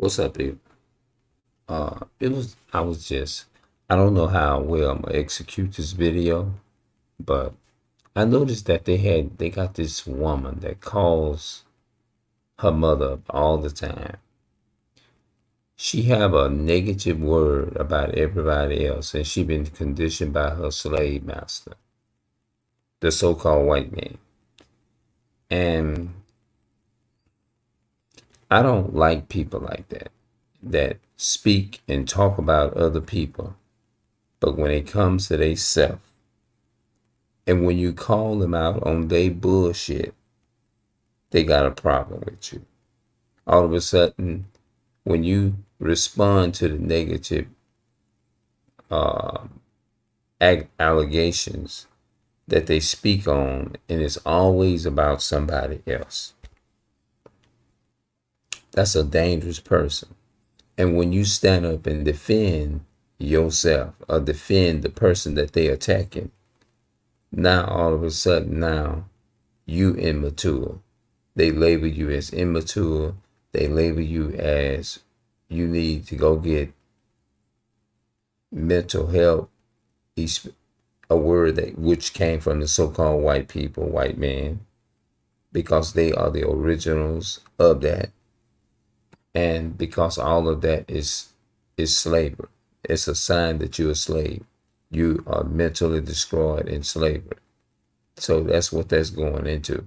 What's up, dude? I don't know how well I'm gonna execute this video, but I noticed that they got this woman that calls her mother up all the time. She have a negative word about everybody else, and she been conditioned by her slave master, the so-called white man. And I don't like people like that speak and talk about other people, but when it comes to they self, and when you call them out on they bullshit, they got a problem with you. All of a sudden, when you respond to the negative uh, allegations that they speak on, and it's always about somebody else, that's a dangerous person. And when you stand up and defend yourself or defend the person that they attacking, now all of a sudden now you immature. They label you as immature. They label you as you need to go get mental health, a word that which came from the so-called white people, white man, because they are the originals of that, and because all of that is slavery. It's a sign that you're a slave. You are mentally destroyed in slavery. So that's what that's going into.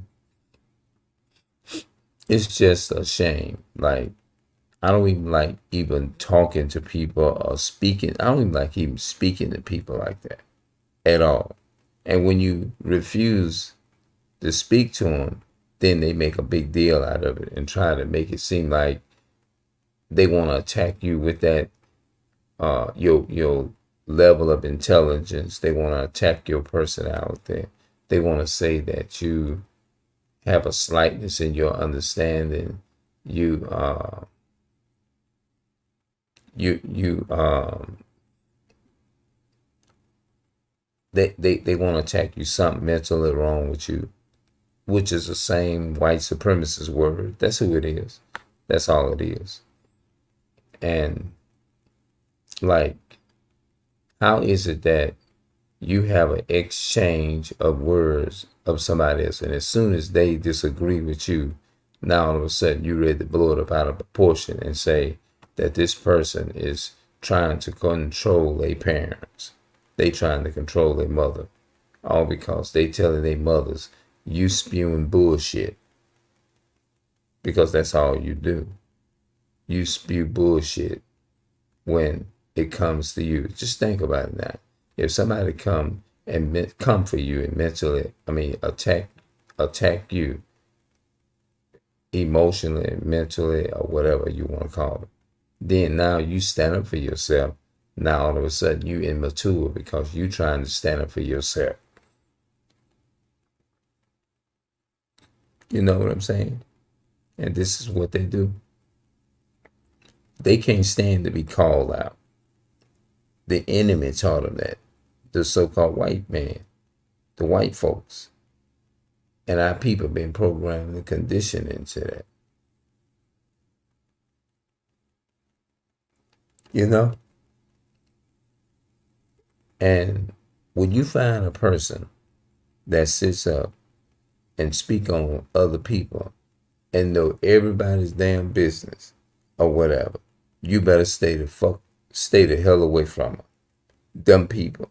It's just a shame. Like, I don't even like even talking to people or speaking. I don't even like even speaking to people like that at all. And when you refuse to speak to them, then they make a big deal out of it and try to make it seem like they want to attack you with that your level of intelligence. They want to attack your personality. They want to say that you have a slightness in your understanding. You you they want to attack you, something mentally wrong with you, which is the same white supremacist word. That's who it is. That's all it is. And like, how is it that you have an exchange of words of somebody else, and as soon as they disagree with you, now all of a sudden you ready to blow it up out of proportion and say that this person is trying to control their parents, they trying to control their mother, all because they telling their mothers you spewing bullshit, because that's all you do. You spew bullshit when it comes to you. Just think about it now. If somebody come for you and mentally, attack you emotionally, mentally, or whatever you want to call it, then now you stand up for yourself. Now all of a sudden you immature because you trying to stand up for yourself. You know what I'm saying? And this is what they do. They can't stand to be called out. The enemy taught them that. The so-called white man, the white folks. And our people have been programmed and conditioned into that. You know? And when you find a person that sits up and speak on other people and know everybody's damn business or whatever, you better stay the hell away from them. Dumb people.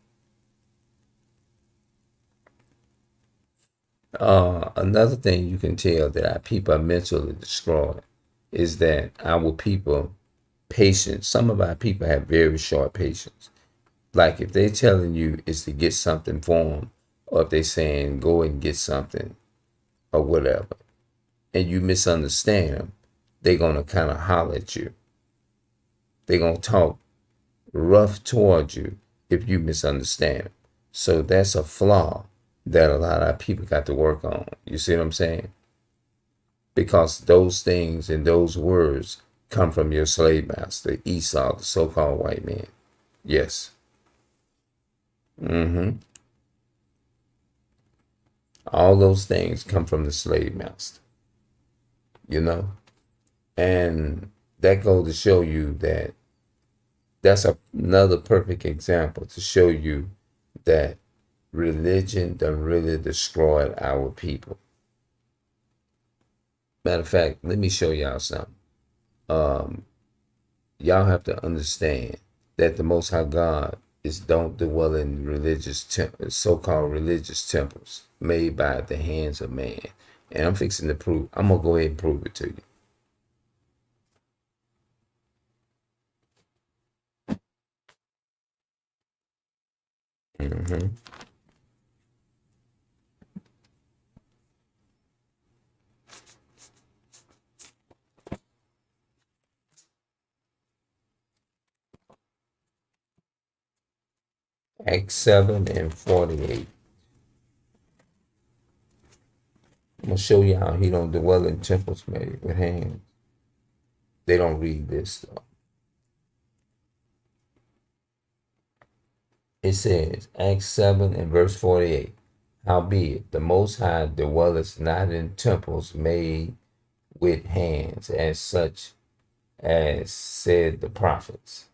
Another thing you can tell that our people are mentally destroyed is that our people patience. Some of our people have very short patience. Like if they're telling you is to get something for them, or if they're saying go and get something or whatever, and you misunderstand them, they're gonna kind of holler at you. They're gonna talk rough towards you if you misunderstand them. So that's a flaw that a lot of people got to work on. You see what I'm saying? Because those things and those words come from your slave master, Esau, the so-called white man. Yes. All those things come from the slave master, you know? And that goes to show you that that's another perfect example to show you that religion done really destroyed our people. Matter of fact, let me show y'all something. Um, y'all have to understand that the Most High God is don't dwell in so-called religious temples made by the hands of man. And I'm fixing to prove. I'm gonna go ahead and prove it to you. Mm-hmm. Acts 7:48. I'm gonna show you how he don't dwell in temples made with hands. They don't read this though. It says, Acts 7:48. Howbeit, the Most High dwelleth not in temples made with hands, as such as said the prophets.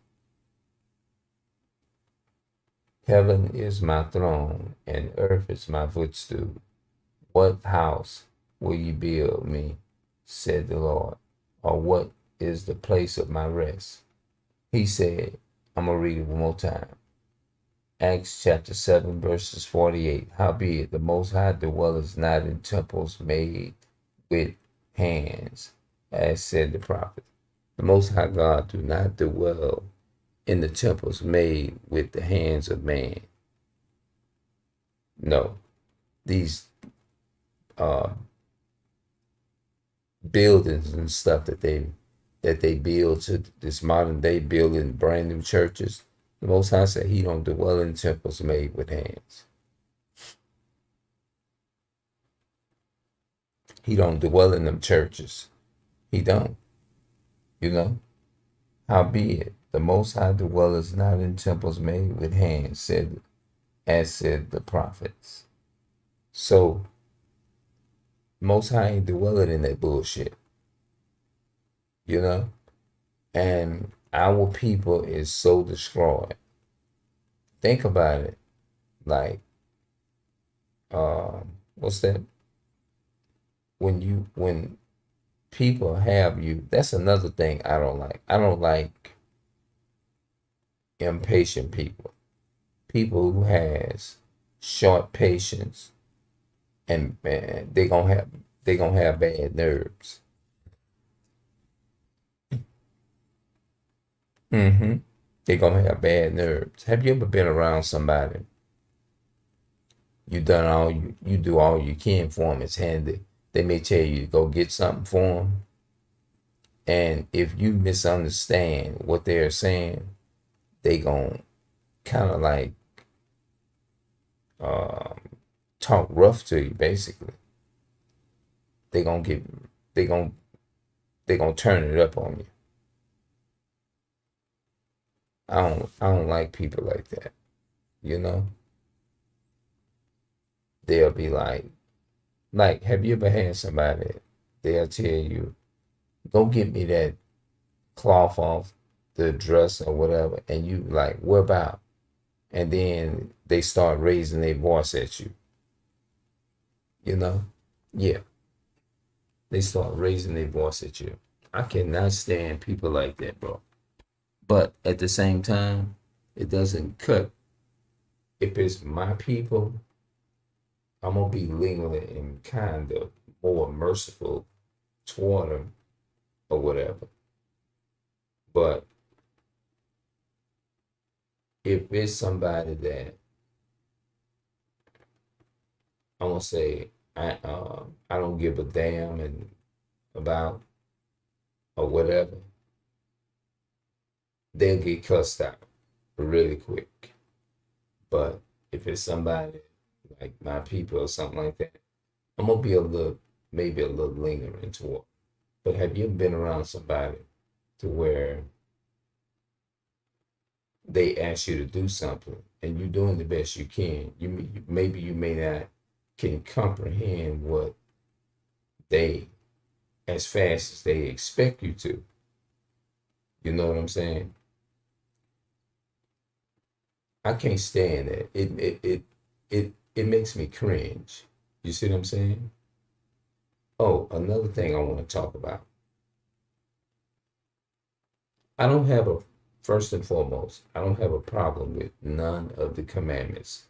Heaven is my throne, and earth is my footstool. What house will ye build me, said the Lord, or what is the place of my rest? He said, I'm going to read it one more time. Acts chapter 7, verses 48. Howbeit, the Most High dwelleth not in temples made with hands, as said the prophet. The Most High God do not dwell in the temples made with the hands of man. No, these uh, buildings and stuff that they build to this modern day building brand new churches. The Most High said he don't dwell in temples made with hands. He don't dwell in them churches. He don't, you know. Howbeit, the Most High dwelleth not in temples made with hands, as said the prophets. So Most High ain't dwelling in that bullshit, you know. And our people is so destroyed. Think about it. Like, what's that? When people have you, that's another thing I don't like. I don't like impatient people. People who has short patience and they gonna have bad nerves. Mm-hmm. They gonna have bad nerves. Have you ever been around somebody? You do all you can for them. It's handy. They may tell you to go get something for them, and if you misunderstand what they're saying, they gonna kind of like um, talk rough to you. Basically, they gonna get they gonna they gonna turn it up on you. I don't like people like that. You know, they'll be like, have you ever had somebody? They'll tell you, go get me that cloth off the dress or whatever, and you like, what about? And then they start raising their voice at you. You know, yeah, they start raising their voice at you. I cannot stand people like that, bro. But at the same time, it doesn't cut. If it's my people, I'm gonna be lenient and kind of more merciful toward them or whatever. But if it's somebody that I'm gonna say I don't give a damn and about or whatever, they'll get cussed out really quick. But if it's somebody like my people or something like that, I'm gonna be maybe a little lingering toward. But have you been around somebody to where they ask you to do something and you're doing the best you can? Maybe you may not can comprehend what they as fast as they expect you to, You know what I'm saying? I can't stand that. It makes me cringe. You see what I'm saying? Oh, another thing I want to talk about. I don't have a First and foremost, I don't have a problem with none of the commandments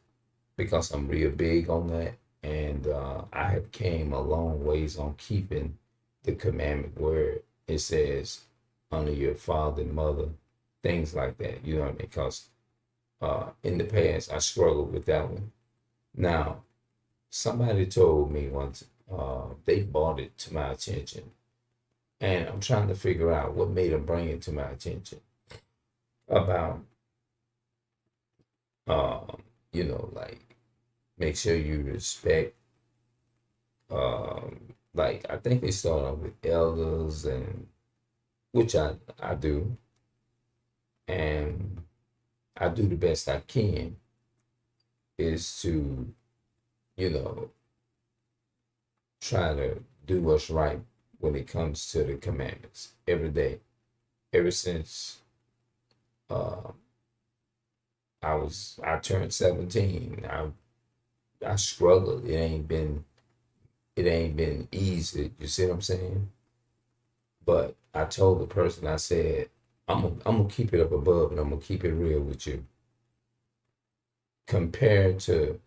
because I'm real big on that, and I have came a long ways on keeping the commandment where it says honor your father and mother, things like that. You know what I mean? Because in the past I struggled with that one. Now, somebody told me once, they brought it to my attention, and I'm trying to figure out what made them bring it to my attention about, um, like make sure you respect. Like I think they start off with elders, and which I do, and I do the best I can is to you know try to do what's right when it comes to the commandments every day. Ever since uh, I turned 17, I struggled. It ain't been easy. You see what I'm saying? But I told the person, I said, I'm gonna keep it up above, and I'm gonna keep it real with you. Compared to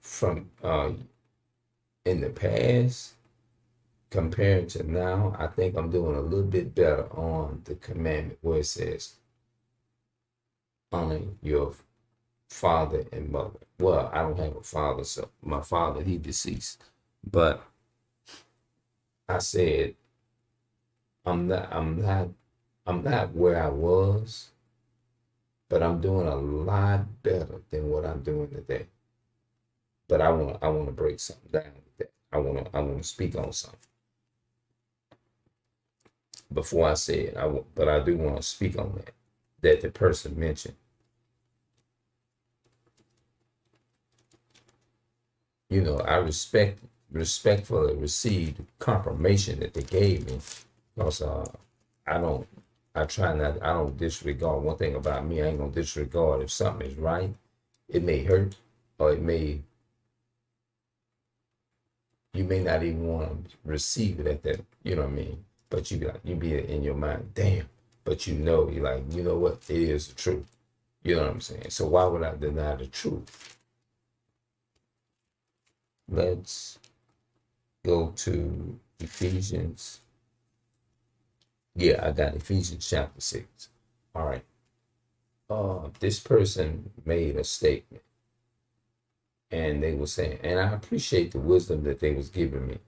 from in the past, compared to now, I think I'm doing a little bit better on the commandment where it says honor your father and mother. Well, I don't have a father, so my father, he deceased. But I said I'm not where I was, but I'm doing a lot better than what I'm doing today. But I wanna break something down with that. I wanna speak on something before I say it. But I do want to speak on that the person mentioned. I respectfully received confirmation that they gave me because I don't I don't disregard. One thing about me, I ain't gonna disregard if something is right. It may hurt, or you may not even want to receive it at that, you know what I mean? But you be in your mind, damn. But you're like, you know what? It is the truth. You know what I'm saying? So why would I deny the truth? Let's go to Ephesians. Yeah, I got Ephesians chapter 6. All right. This person made a statement, and they were saying, and I appreciate the wisdom that they was giving me.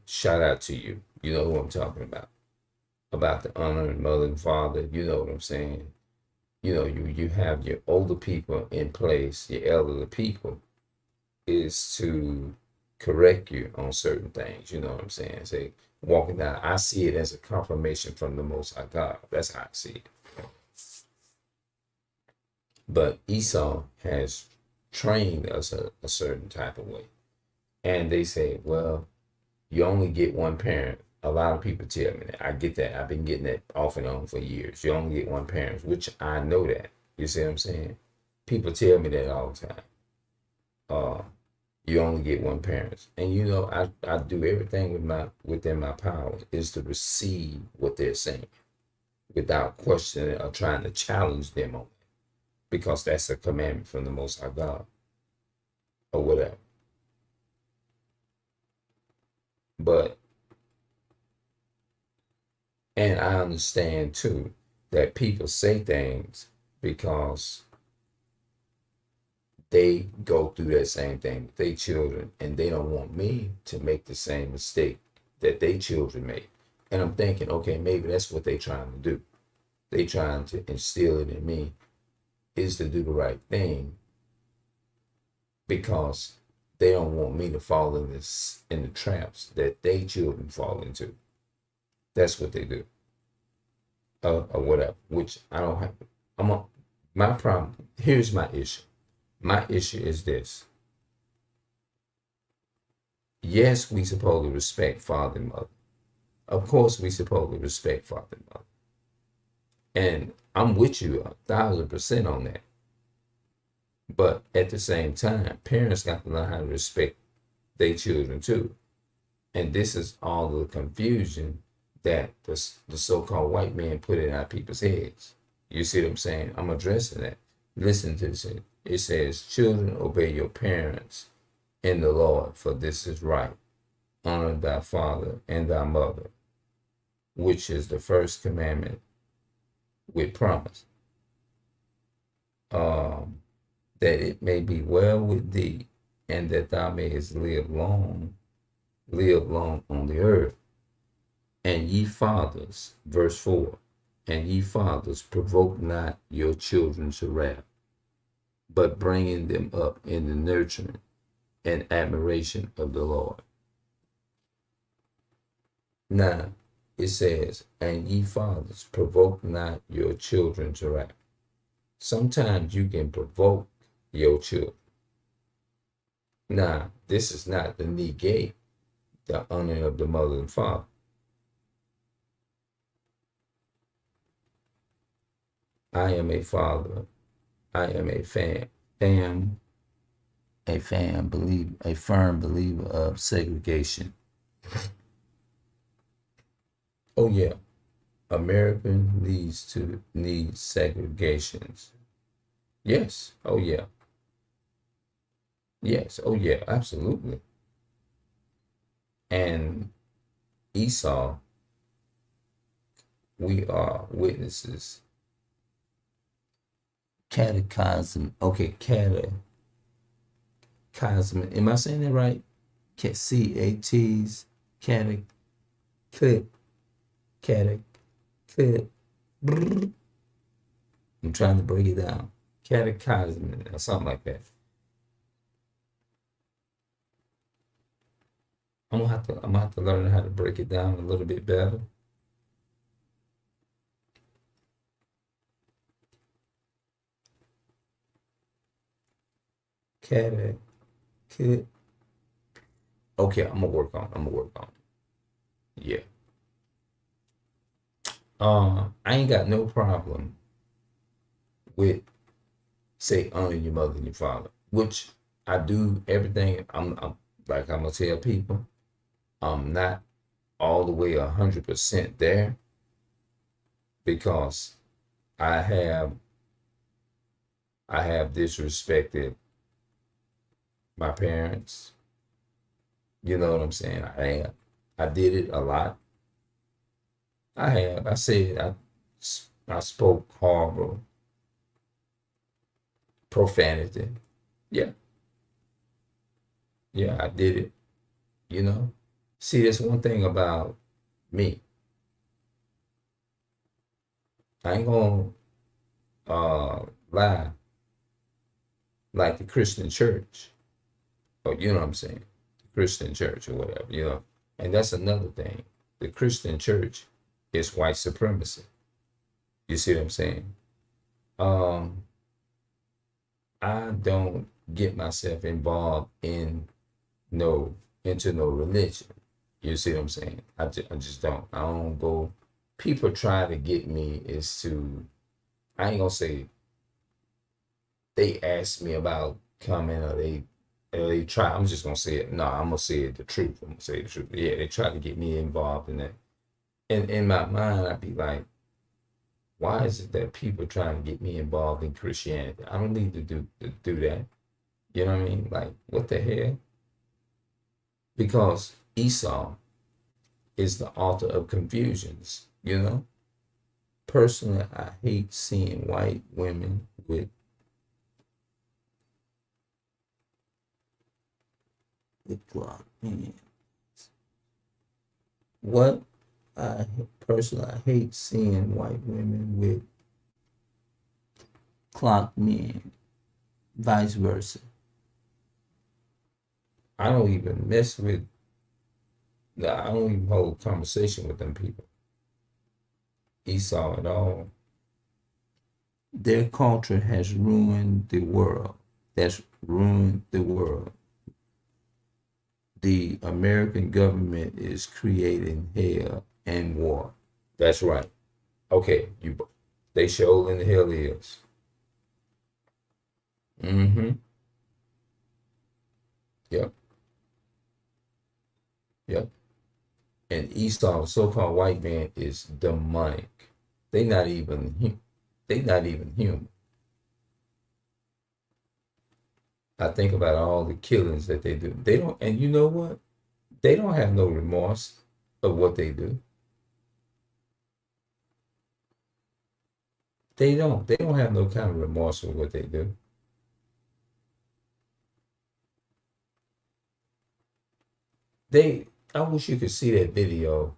Shout out to you. You know who I'm talking about the honor and mother and father. You know what I'm saying? You have your older people in place, your elderly people is to correct you on certain things. You know what I'm saying? Say walking down, I see it as a confirmation from the Most High God. That's how I see it. But Esau has trained us a certain type of way. And they say, well, you only get one parent. A lot of people tell me that. I get that. I've been getting that off and on for years. You only get one parent, which I know that. You see what I'm saying? People tell me that all the time. You only get one parent. And I do everything within my power is to receive what they're saying without questioning or trying to challenge them on it. Because that's a commandment from the Most High God or whatever. But and I understand too that people say things because they go through that same thing with their children, and they don't want me to make the same mistake that their children make. And I'm thinking, okay, maybe that's what they're trying to do. They trying to instill it in me is to do the right thing because they don't want me to fall in the traps that they children fall into. That's what they do, or whatever. Which I don't have. My problem. Here's my issue. My issue is this. Yes, we supposed to respect father and mother. Of course, we supposed to respect father and mother. And I'm with you 1,000% on that. But at the same time, parents got to learn how to respect their children too. And this is all the confusion that the so-called white man put in our people's heads. You see what I'm saying? I'm addressing that. Listen to this. It says, children, obey your parents in the Lord, for this is right. Honor thy father and thy mother, which is the first commandment with promise, that it may be well with thee, and that thou mayest live long on the earth. And ye fathers, verse 4, and ye fathers, provoke not your children to wrath, but bringing them up in the nurturing and admiration of the Lord. Now, it says, and ye fathers, provoke not your children to wrath. Sometimes you can provoke your children. Now, this is not to negate the honor of the mother and father. I am a father. I am a firm believer of segregation. Oh yeah, American needs segregations. Yes. Oh yeah. Yes. Oh yeah. Absolutely. And Esau, we are witnesses. Catechism. Okay, catechism. Am I saying that right? C-A-T's. Catech. I'm trying to break it down. Catechism or something like that. I'm gonna have to learn how to break it down a little bit better. Okay, I'm gonna work on it. Yeah. I ain't got no problem with say honor your mother and your father, which I do everything. I'm like I'm gonna tell people, I'm not all the way 100% there, because I have disrespected my parents. You know what I'm saying? I did it a lot. I said I spoke horrible profanity. Yeah. Yeah, I did it. You know? See, that's one thing about me. I ain't gonna lie like the Christian church. Or you know what I'm saying? The Christian church or whatever, you know. And that's another thing. The Christian church is white supremacy. You see what I'm saying? I don't get myself involved into no religion. You see what I'm saying? I just don't. I don't go. People try to get me I ain't gonna say they ask me about coming, or they try. I'm just gonna say it. No, I'm gonna say it the truth. I'm gonna say the truth. Yeah, they try to get me involved in that. And in my mind, I'd be like, why is it that people trying to get me involved in Christianity? I don't need to do that. You know what I mean? Like, what the hell? Because Esau is the author of confusions, you know? Personally, I hate seeing white women with Glock hands. What I hate seeing white women with clocked men, vice versa. I don't even hold conversation with them people. Esau at all. Their culture has ruined the world. That's ruined the world. The American government is creating hell and war. That's right. Okay, they sure in the hell is. Mm-hmm. Yep. Yep. And Esau, so-called white man, is demonic. They not even they not even human. I think about all the killings that they do. They don't, and you know what? They don't have no remorse of what they do. They don't. They don't have no kind of remorse for what they do. They. I wish you could see that video.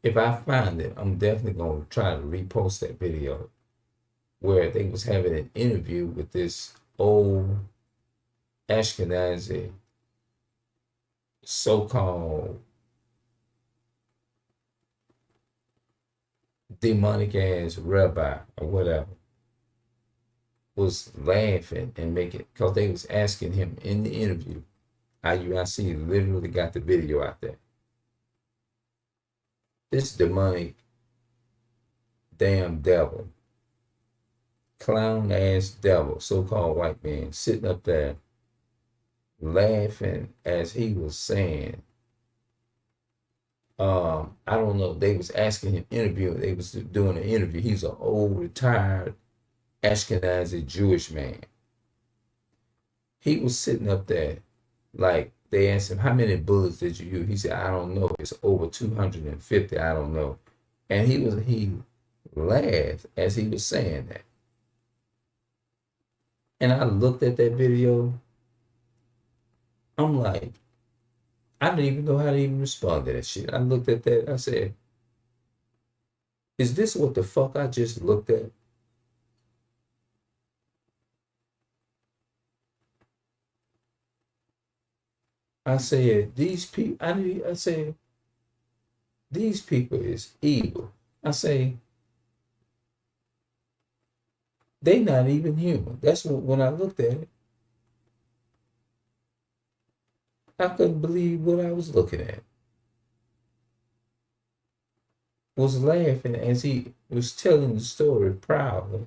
If I find it, I'm definitely gonna try to repost that video where they was having an interview with this old Ashkenazi so-called demonic ass rabbi or whatever, was laughing and making, because they was asking him in the interview. IUIC literally got the video out there. This demonic damn devil, clown ass devil, so-called white man, sitting up there laughing as he was saying, I don't know, they was asking him interview, they was doing an interview. He's an old retired Ashkenazi Jewish man. He was sitting up there, like, they asked him, how many bullets did you use? He said, I don't know. It's over 250. I don't know. And he laughed as he was saying that. And I looked at that video. I'm like, I didn't even know how to even respond to that shit. I looked at that. I said, is this what the fuck I just looked at? I said, these people, I said, these people is evil. I say, they not even human. That's what, when I looked at it, I couldn't believe what I was looking at. Was laughing as he was telling the story proudly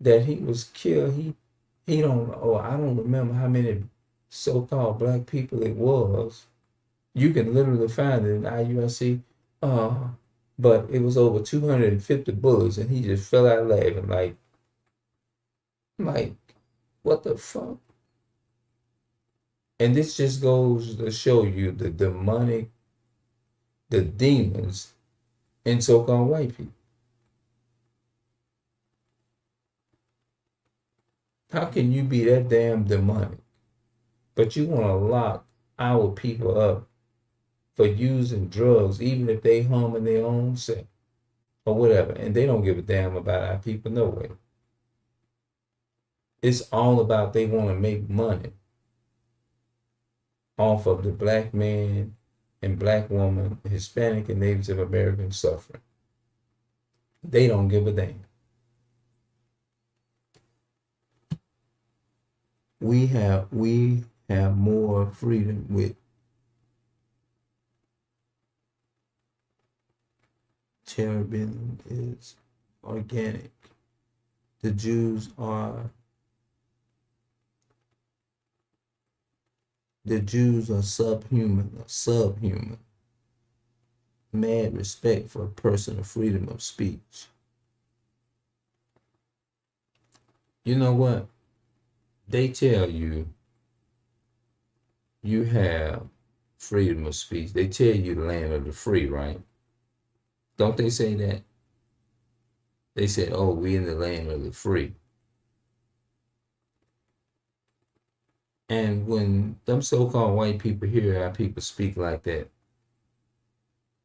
that he was killed. He don't, oh, I don't remember how many so-called black people it was. You can literally find it in IUIC. But it was over 250 bullets, and he just fell out laughing like, what the fuck? And this just goes to show you the demonic, the demons in so-called white people. How can you be that damn demonic, but you want to lock our people up for using drugs, even if they harming their own self or whatever, and they don't give a damn about our people no way. It's all about they want to make money off of the black man and black woman, Hispanic and Native American suffering. They don't give a damn. We have more freedom with cherubim is organic. The Jews are subhuman. Mad respect for personal freedom of speech. You know what? They tell you you have freedom of speech. They tell you the land of the free, right? Don't they say that? They say, oh, we in the land of the free. And when them so-called white people hear our people speak like that,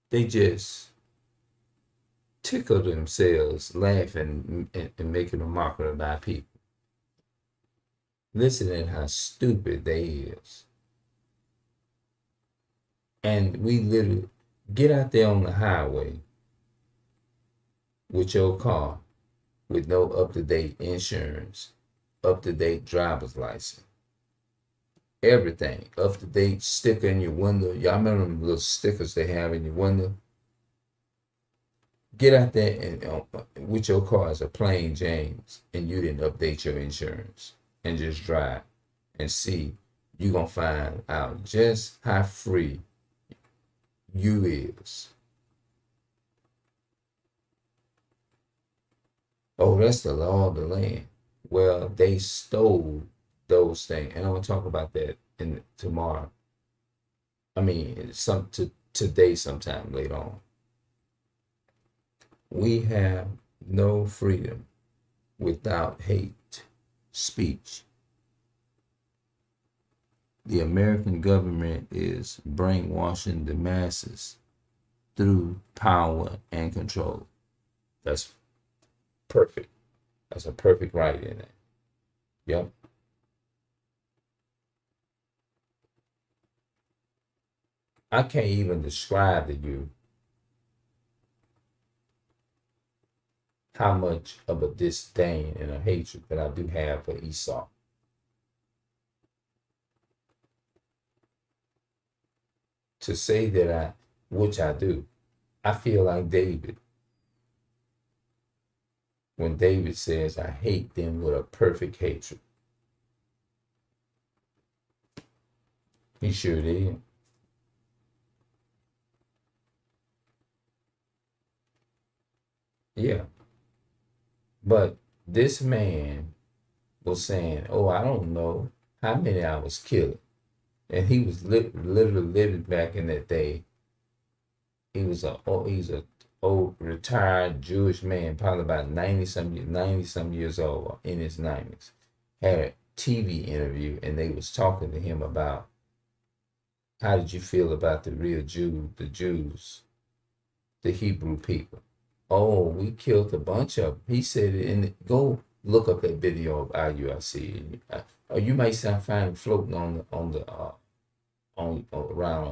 they just tickle themselves, laughing and making a mockery of our people. Listen at how stupid they is. And we literally get out there on the highway with your car with no up-to-date insurance, up-to-date driver's license, everything, up-to-date sticker in your window. Y'all remember them little stickers they have in your window? Get out there and with your car as a plain James, and you didn't update your insurance, and just drive and see. You're gonna find out just how free you is. Oh, that's the law of the land. Well, they stole those things, and I'm gonna talk about that in tomorrow. I mean, today, sometime later on. We have no freedom without hate speech. The American government is brainwashing the masses through power and control. That's perfect. That's a perfect right in it. Yep. I can't even describe to you how much of a disdain and a hatred that I do have for Esau. To say that which I do, I feel like David. When David says, I hate them with a perfect hatred. He sure did. Yeah. But this man was saying, oh, I don't know how many I was killing. And he was literally living back in that day. He's a old retired Jewish man, probably about 90 some years old, in his 90s. Had a TV interview, and they was talking to him about how did you feel about the real the Jews, the Hebrew people. Oh, we killed a bunch of them. He said it go look up that video of IUIC. Or you might find floating around on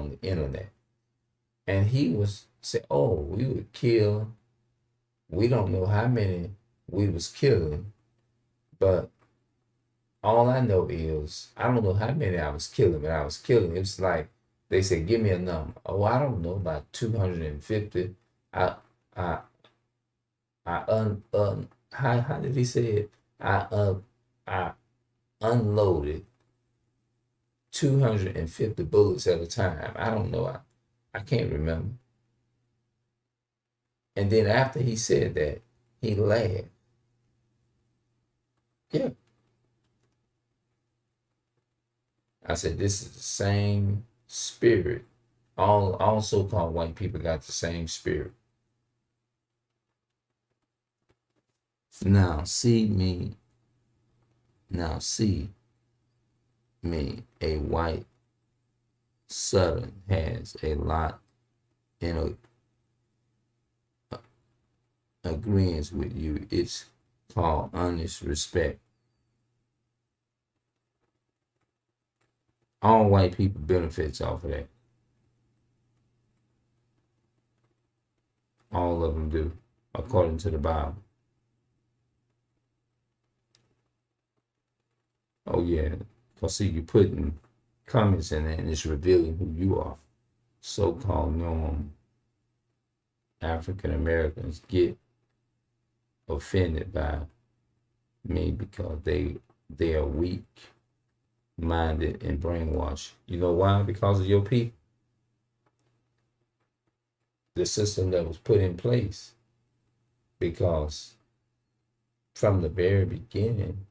the internet. And he was say, oh, we would kill. We don't know how many we was killing, but all I know is I don't know how many I was killing, but I was killing. It's like they said, give me a number. Oh, I don't know, about 250. I I how did he say it? I unloaded 250 bullets at a time. I don't know. I can't remember. And then after he said that, he laughed. Yeah. I said, this is the same spirit. All so-called white people got the same spirit. Now see me, a white Southern has a lot in agreement with you. It's called honest respect. All white people benefits off of that. All of them do, according to the Bible. Oh yeah, because see, you putting comments in there and it's revealing who you are. So-called norm African Americans get offended by me because they are weak minded and brainwashed. You know why? Because of your people. The system that was put in place. Because from the very beginning,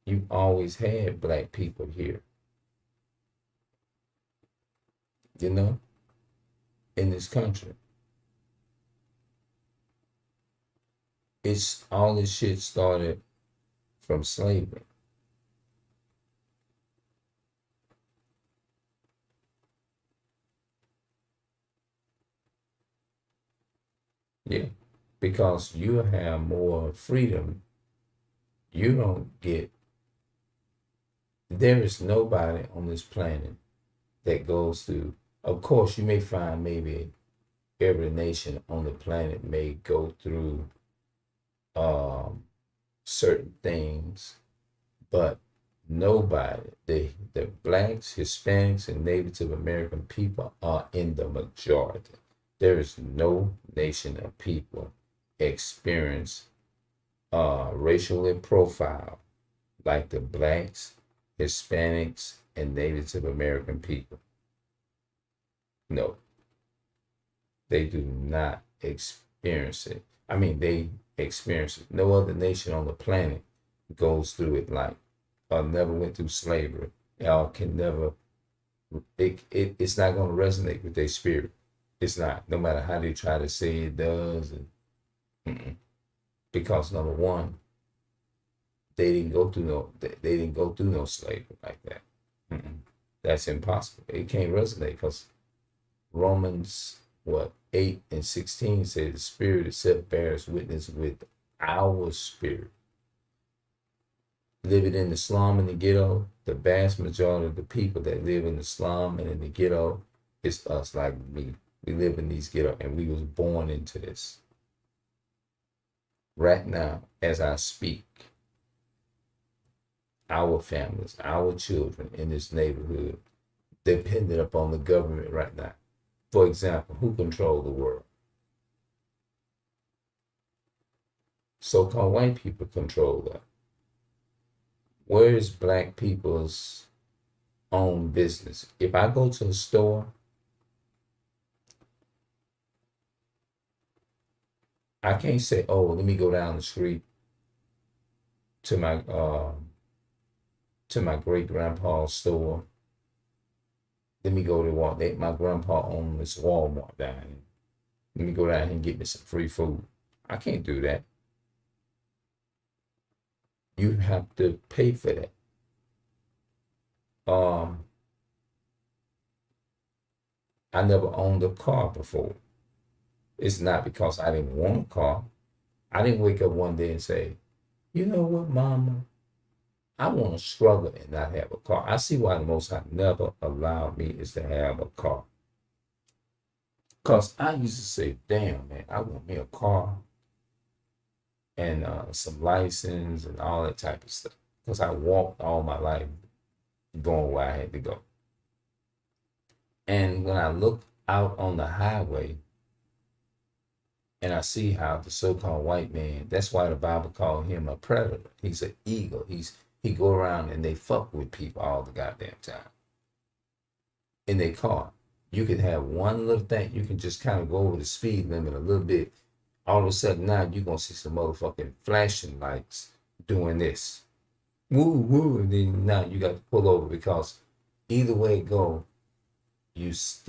you've always had black people here. You know, in this country. It's all this shit started from slavery. Yeah, because you have more freedom. You don't get, there is nobody on this planet that goes through, of course, you may find maybe every nation on the planet may go through certain things, but nobody, the blacks, Hispanics, and Native American people are in the majority. There is no nation of people experience racially profile like the blacks, Hispanics, and Native American people. No, they do not experience it. I mean, they experience it. No other nation on the planet goes through it like, or never went through slavery. Y'all can never, it's not going to resonate with their spirit. It's not, no matter how they try to say it does. And, because number one, they didn't go through no slavery like that. That's impossible. It can't resonate because Romans 8:16 says the spirit itself bears witness with our spirit. Living in the slum and the ghetto, the vast majority of the people that live in the slum and in the ghetto is us, like me. We live in these ghetto and we was born into this. Right now, as I speak, our families, our children in this neighborhood dependent upon the government right now. For example, who control the world? So-called white people control that. Where is black people's own business? If I go to the store, I can't say, oh, let me go down the street to my great grandpa's store. Let me go to Walmart. My grandpa owns this Walmart down here. Let me go down here and get me some free food. I can't do that. You have to pay for that. I never owned a car before. It's not because I didn't want a car. I didn't wake up one day and say, you know what, mama? I want to struggle and not have a car. I see why the Most High never allowed me is to have a car. Because I used to say, damn, man, I want me a car and some license and all that type of stuff. Because I walked all my life going where I had to go. And when I look out on the highway and I see how the so-called white man, that's why the Bible called him a predator. He's an eagle. He go around and they fuck with people all the goddamn time. In their car. You can have one little thing. You can just kind of go over the speed limit a little bit. All of a sudden now you're going to see some motherfucking flashing lights doing this. Woo, woo. And then now you got to pull over because either way it go, these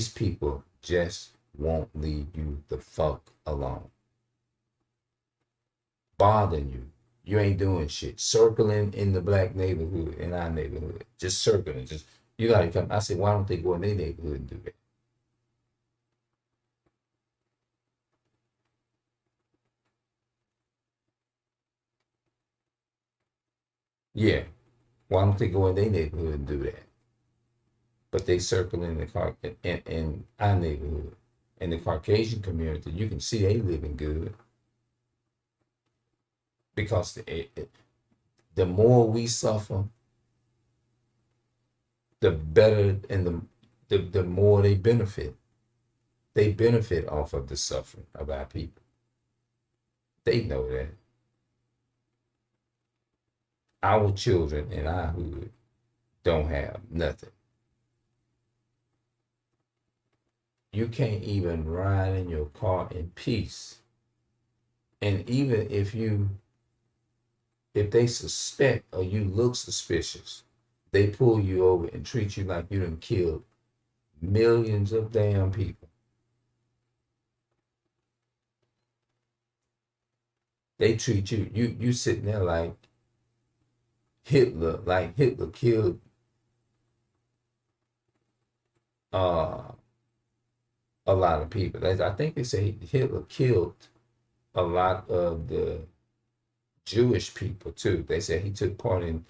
people just won't leave you the fuck alone. Bothering you. You ain't doing shit. Circling in the black neighborhood, in our neighborhood. Just circling. You gotta come. I said, why don't they go in their neighborhood and do that? Yeah. Why don't they go in their neighborhood and do that? But they circle in in our neighborhood. In the Caucasian community, you can see they living good. Because the more we suffer, the better and the more they benefit. They benefit off of the suffering of our people. They know that. Our children in our hood don't have nothing. You can't even ride in your car in peace. And even if they suspect or you look suspicious, they pull you over and treat you like you done killed millions of damn people. They treat you sitting there like Hitler killed a lot of people. I think they say Hitler killed a lot of the Jewish people too. They said he took part in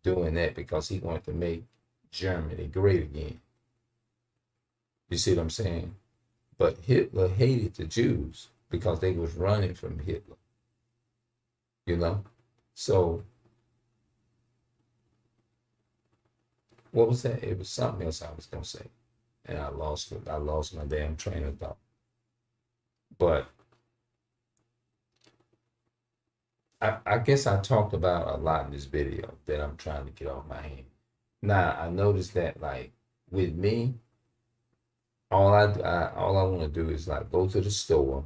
doing that because he wanted to make Germany great again. You see what I'm saying? But Hitler hated the Jews because they was running from Hitler. You know? So what was that? It was something else I was gonna say. and I lost my damn train of thought. But I guess I talked about a lot in this video that I'm trying to get off my hand. Now I noticed that like with me, all I want to do is like go to the store,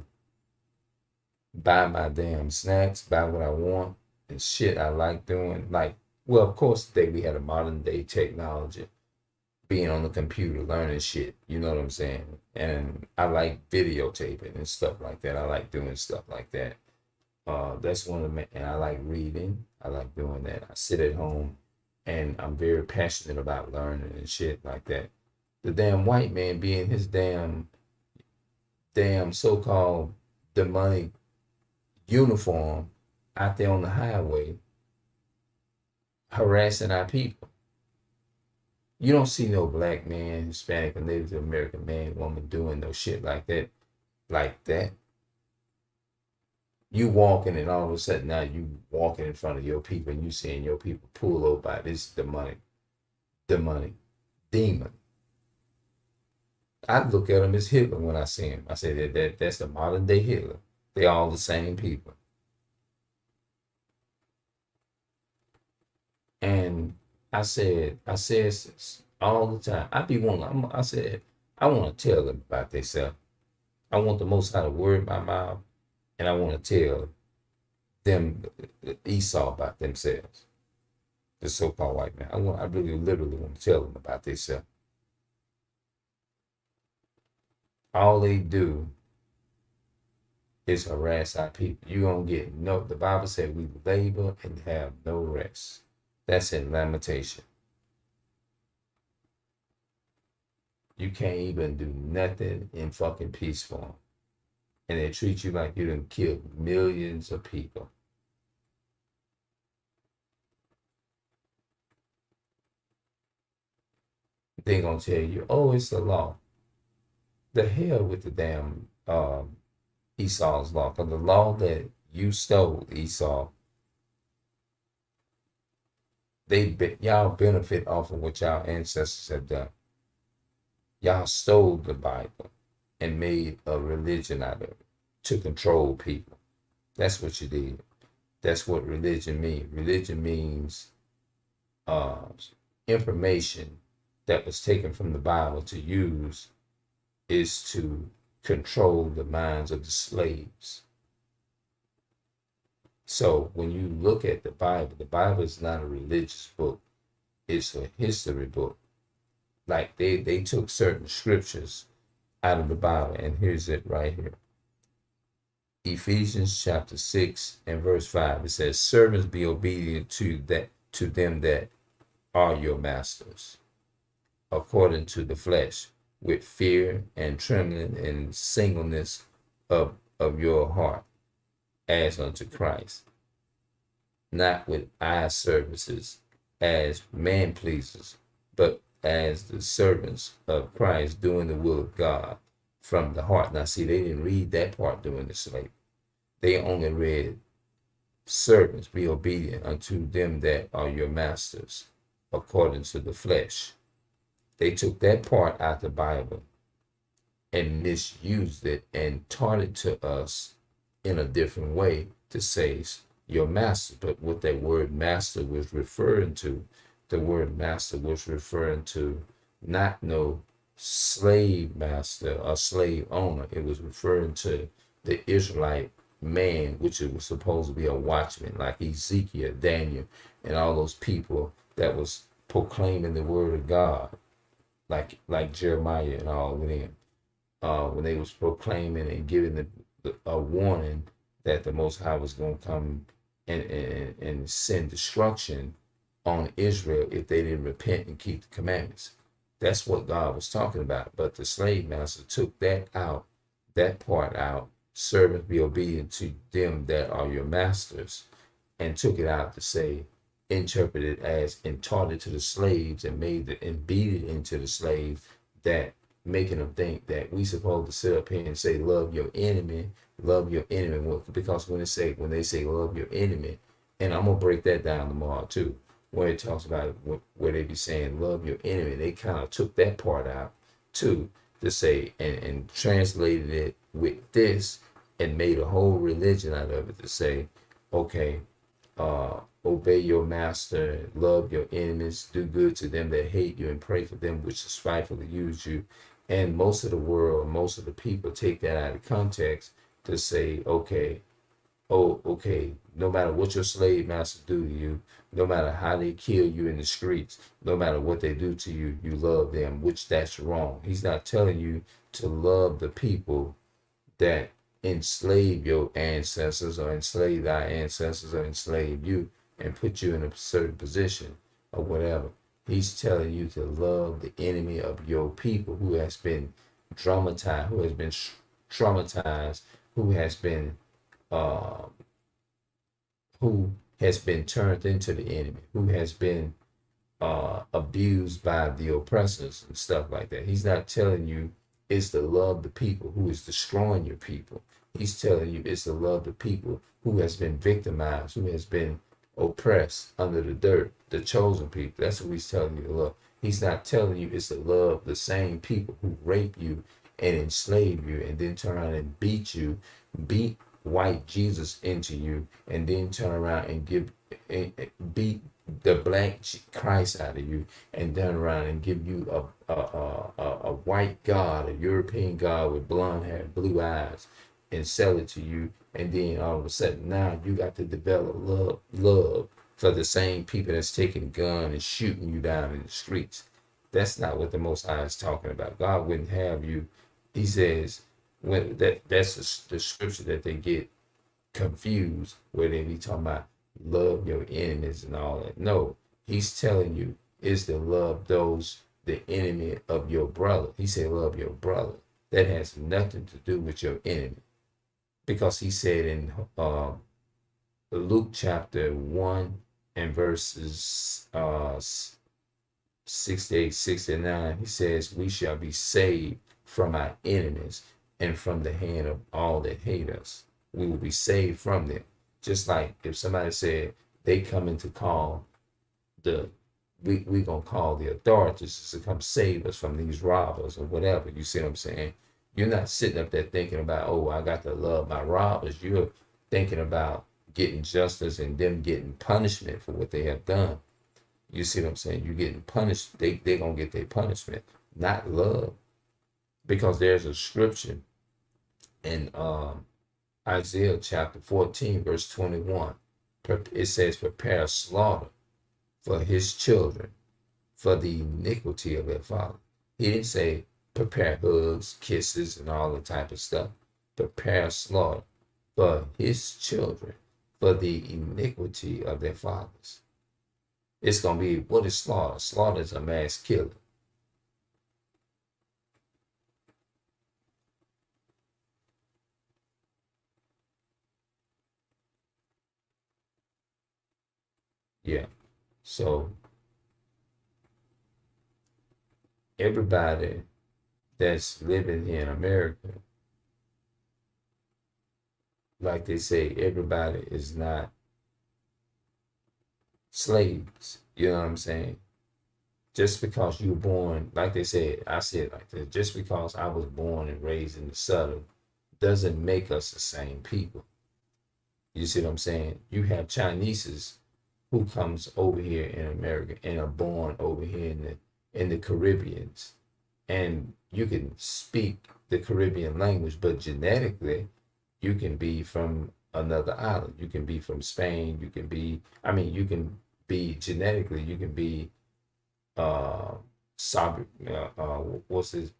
buy my damn snacks, buy what I want and shit I like doing. Like, well, of course, today we had a modern day technology, being on the computer, learning shit. You know what I'm saying? And I like videotaping and stuff like that. I like doing stuff like that. That's one of the, and I like reading. I like doing that. I sit at home and I'm very passionate about learning and shit like that. The damn white man being his damn so-called demonic uniform out there on the highway harassing our people. You don't see no black man, Hispanic, or Native American man, woman doing no shit like that. Like that. You walking and all of a sudden now you walking in front of your people and you seeing your people pull over by this demonic demon. I look at him as Hitler when I see him. I say that's the modern day Hitler. They all the same people. And I said all the time. I said, I want to tell them about themselves. I want the Most High to word my mouth, and I want to tell them, Esau, about themselves. The so-called white man. I really literally want to tell them about themselves. All they do is harass our people. You're going to get no, the Bible said we labor and have no rest. That's in Lamentation. You can't even do nothing in fucking peace for them. And they treat you like you done killed millions of people. They gonna tell you, oh, it's the law. The hell with the damn Esau's law. Because the law that you stole, Esau, y'all benefit off of what y'all ancestors have done. Y'all stole the Bible and made a religion out of it to control people. That's what you did. That's what religion means. Religion means information that was taken from the Bible to use is to control the minds of the slaves. So when you look at the Bible is not a religious book. It's a history book. Like they took certain scriptures out of the Bible, and here's it right here. Ephesians chapter 6 and verse 5. It says, servants, be obedient to them that are your masters, according to the flesh, with fear and trembling and singleness of your heart, as unto Christ, not with eye services as man pleasers, but as the servants of Christ, doing the will of God from the heart. Now see, they didn't read that part during the slavery. They only read, servants, be obedient unto them that are your masters, according to the flesh. They took that part out of the Bible and misused it and taught it to us in a different way to say your master. But what that word master was referring to, the word master was referring to not no slave master or slave owner. It was referring to the Israelite man, which it was supposed to be a watchman, like Ezekiel, Daniel, and all those people that was proclaiming the word of God, like Jeremiah and all of them, when they was proclaiming and giving a warning that the Most High was going to come and send destruction on Israel if they didn't repent and keep the commandments. That's what God was talking about. But the slave master took that out, that part out. Servants, be obedient to them that are your masters, and took it out to say, interpreted as, and taught it to the slaves and made it and beat it into the slaves, that making them think that we supposed to sit up here and say love your enemy, because when they say love your enemy, and I'm gonna break that down tomorrow too, where it talks about where they be saying love your enemy, they kind of took that part out too, to say, and translated it with this and made a whole religion out of it to say, okay, obey your master, love your enemies, do good to them that hate you, and pray for them which despitefully use you. And most of the world, most of the people take that out of context to say, okay, oh, okay, no matter what your slave masters do to you, no matter how they kill you in the streets, no matter what they do to you, you love them, which that's wrong. He's not telling you to love the people that enslave your ancestors or enslave thy ancestors or enslave you and put you in a certain position or whatever. He's telling you to love the enemy of your people who has been traumatized, who has been uh, who has been turned into the enemy, who has been abused by the oppressors and stuff like that. He's not telling you it's to love the people who is destroying your people. He's telling you it's to love the people who has been victimized, who has been oppressed under the dirt, the chosen people. That's what he's telling you to love. He's not telling you it's to love the same people who rape you and enslave you and then turn around and beat white Jesus into you, and then turn around and beat the black Christ out of you, and turn around and give you a white God, a European God with blonde hair, blue eyes, and sell it to you. And then all of a sudden now you got to develop love for the same people that's taking a gun and shooting you down in the streets. That's not what the Most High is talking about. God wouldn't have you. He says, when that's the scripture that they get confused, where they be talking about love your enemies and all that. No, he's telling you is to love those, the enemy of your brother. He said love your brother. That has nothing to do with your enemy, because he said in Luke chapter 1 and verses 68, 69, he says we shall be saved from our enemies and from the hand of all that hate us. We will be saved from them. Just like if somebody said they coming to call we gonna call the authorities to come save us from these robbers or whatever. You see what I'm saying? You're not sitting up there thinking about, oh, I got to love my robbers. You're thinking about getting justice and them getting punishment for what they have done. You see what I'm saying? You're getting punished. They gonna get their punishment, not love. Because there's a scripture in Isaiah chapter 14, verse 21. It says, prepare slaughter for his children, for the iniquity of their father. He didn't say prepare hugs, kisses, and all the type of stuff. Prepare slaughter for his children, for the iniquity of their fathers. It's going to be, what is slaughter? Slaughter is a mass killing. Yeah. So everybody that's living here in America, like they say, everybody is not slaves. You know what I'm saying? Just because you were born, like they said, I said like this, just because I was born and raised in the Southern doesn't make us the same people. You see what I'm saying? You have Chineses who comes over here in America and are born over here in the Caribbeans, and you can speak the Caribbean language, but genetically you can be from another island. You can be from Spain. You can be, I mean, you can be genetically, you can be uh, what's this,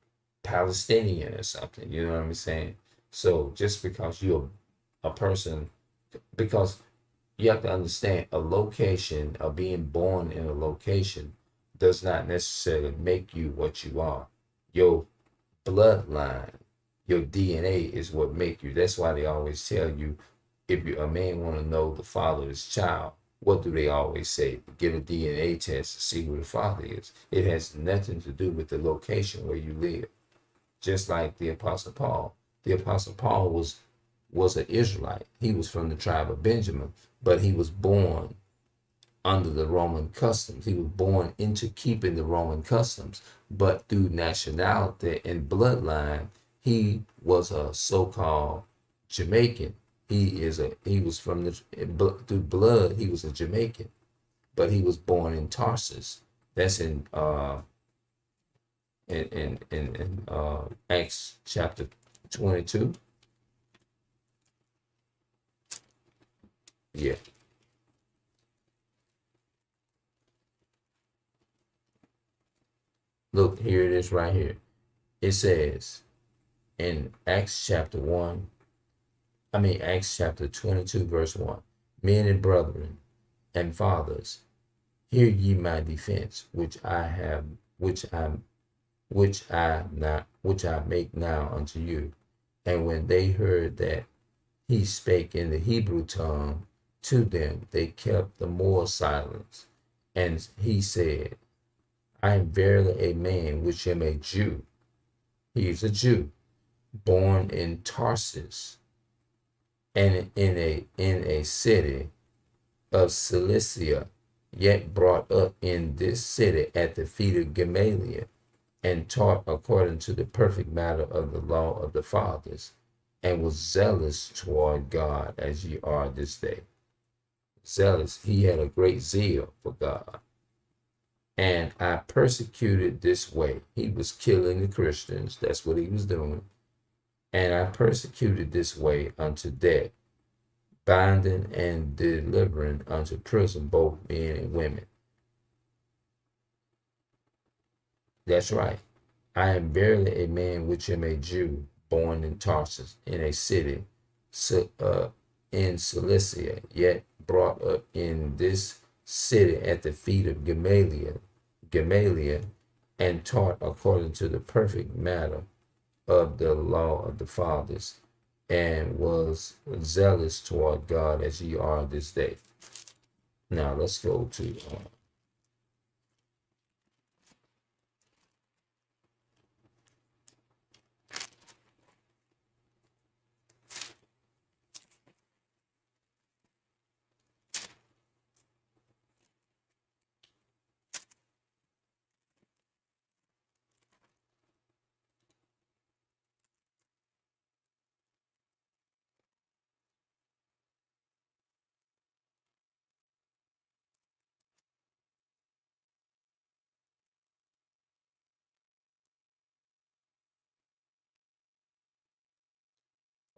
Palestinian or something. You know what I'm saying? So just because you're a person, because you have to understand a location of being born in a location does not necessarily make you what you are. Your bloodline, your DNA is what make you. That's why they always tell you, if a man want to know the father of his child, what do they always say? Get a DNA test to see who the father is. It has nothing to do with the location where you live. Just like the Apostle Paul. The Apostle Paul was an Israelite. He was from the tribe of Benjamin, but he was born under the Roman customs. He was born into keeping the Roman customs, but through nationality and bloodline, he was a so-called Jamaican. He was from the through blood. He was a Jamaican, but he was born in Tarsus. That's in Acts chapter 22. Yeah. Look, here it is right here. It says in Acts chapter 22, verse 1. Men and brethren and fathers, hear ye my defense, which I make now unto you. And when they heard that he spake in the Hebrew tongue to them, they kept the more silence. And he said, I am verily a man which am a Jew. He is a Jew, born in Tarsus, and in a city of Cilicia, yet brought up in this city at the feet of Gamaliel, and taught according to the perfect matter of the law of the fathers, and was zealous toward God as ye are this day. Zealous, he had a great zeal for God. And I persecuted this way. He was killing the Christians. That's what he was doing. And I persecuted this way unto death, binding and delivering unto prison both men and women. That's right. I am verily a man which am a Jew, born in Tarsus, in a city in Cilicia, yet brought up in this city at the feet of Gamaliel, and taught according to the perfect matter of the law of the fathers, and was zealous toward God as ye are this day. Now let's go to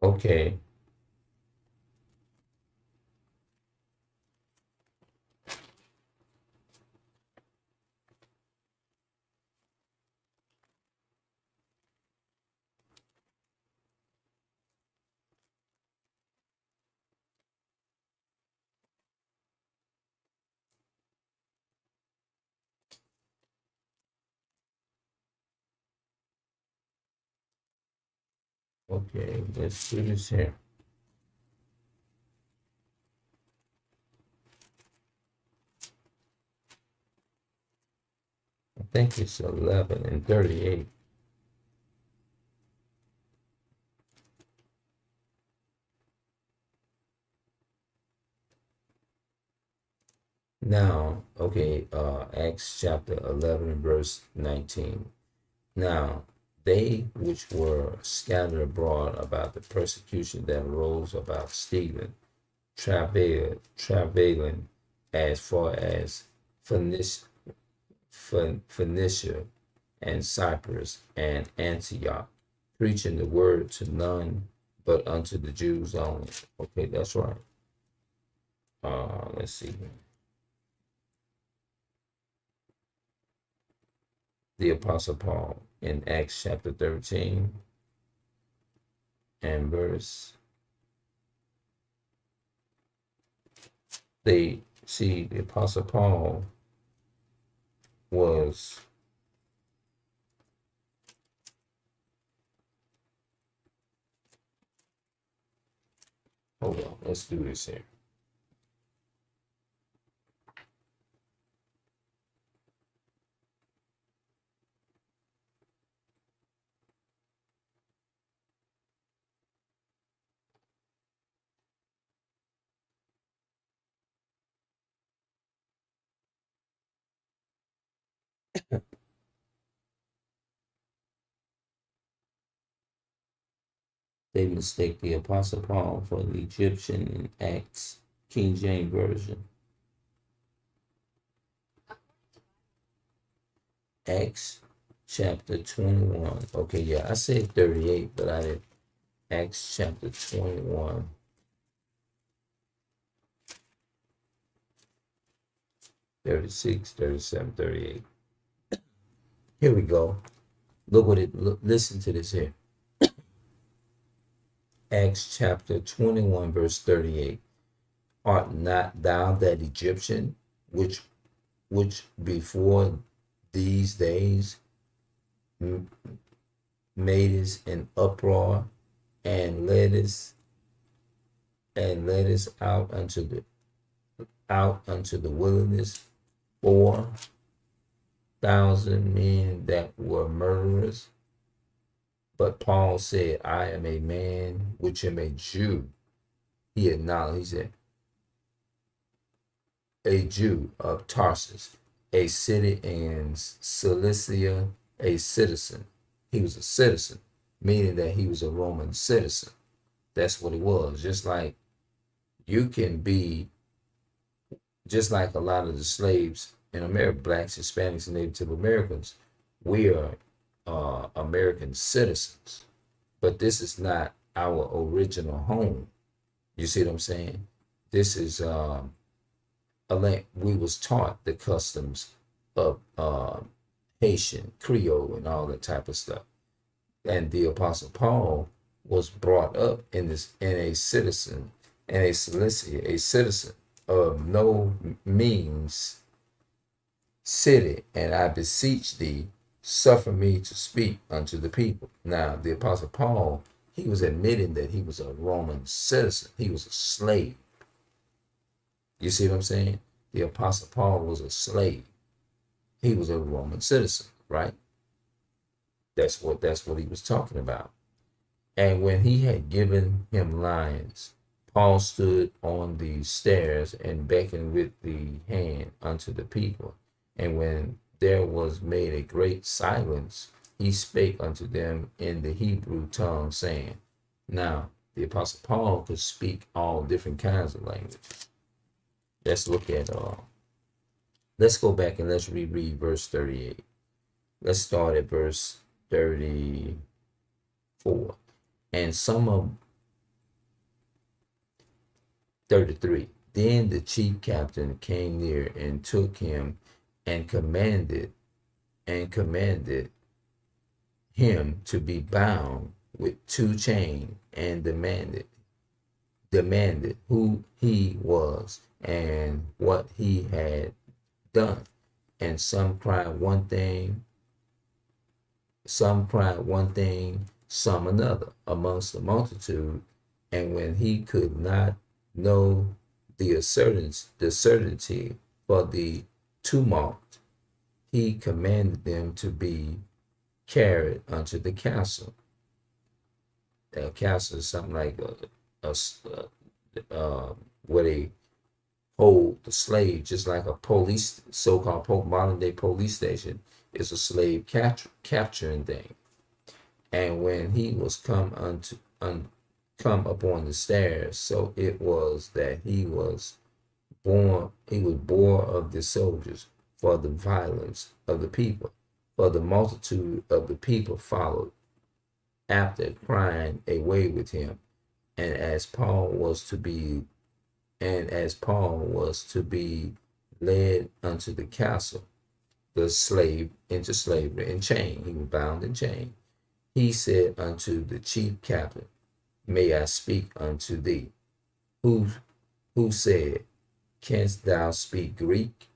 okay. Okay, let's do this here. I think it's 11 and 38. Now, okay, Acts chapter 11 and verse 19. Now, they which were scattered abroad about the persecution that arose about Stephen, travailing as far as Phoenicia and Cyprus and Antioch, preaching the word to none but unto the Jews only. Okay, that's right. Let's see. The Apostle Paul in Acts chapter 13 and verse. The Apostle Paul was hold on, let's do this here. They mistake the Apostle Paul for the Egyptian in Acts, King James Version. Acts chapter 21. Okay, yeah, I said 38, but I did Acts chapter 21. 36, 37, 38. Here we go. Look what it look, listen to this here. Acts chapter 21, verse 38. Art not thou that Egyptian which before these days madest an uproar and leddest out unto the wilderness 4,000 men that were murderers? But Paul said, I am a man which am a Jew. He acknowledged, he said, a Jew of Tarsus, a city in Cilicia, a citizen. He was a citizen, meaning that he was a Roman citizen. That's what he was. Just like you can be, just like a lot of the slaves in America, blacks, Hispanics, and Native Americans, we are American citizens. But this is not our original home. You see what I'm saying? This is we was taught the customs of Haitian, Creole, and all that type of stuff. And the Apostle Paul was brought up in a citizen, in a Cilicia, a citizen of no means city, and I beseech thee, suffer me to speak unto the people. Now, the Apostle Paul, he was admitting that he was a Roman citizen. He was a slave. You see what I'm saying? The Apostle Paul was a slave. He was a Roman citizen, right? That's what he was talking about. And when he had given him lines, Paul stood on the stairs and beckoned with the hand unto the people. And when there was made a great silence, he spake unto them in the Hebrew tongue, saying, now, the Apostle Paul could speak all different kinds of language. Let's look at, let's go back and let's reread verse 38. Let's start at verse 34. And some of 33. Then the chief captain came near and took him and commanded him to be bound with 2 chains and demanded who he was and what he had done. And some cried one thing, some another amongst the multitude. And when he could not know the certainty for the tumult, he commanded them to be carried unto the castle. The castle is something like where they hold the slave, just like a police, so-called modern day police station is a slave capturing thing. And when he was come upon the stairs, so it was that he was bore of the soldiers for the violence of the people. For the multitude of the people followed after, crying away with him. And as Paul was to be led unto the castle, the slave into slavery and chain, he was bound in chain. He said unto the chief captain, may I speak unto thee? Who said, canst thou speak Greek?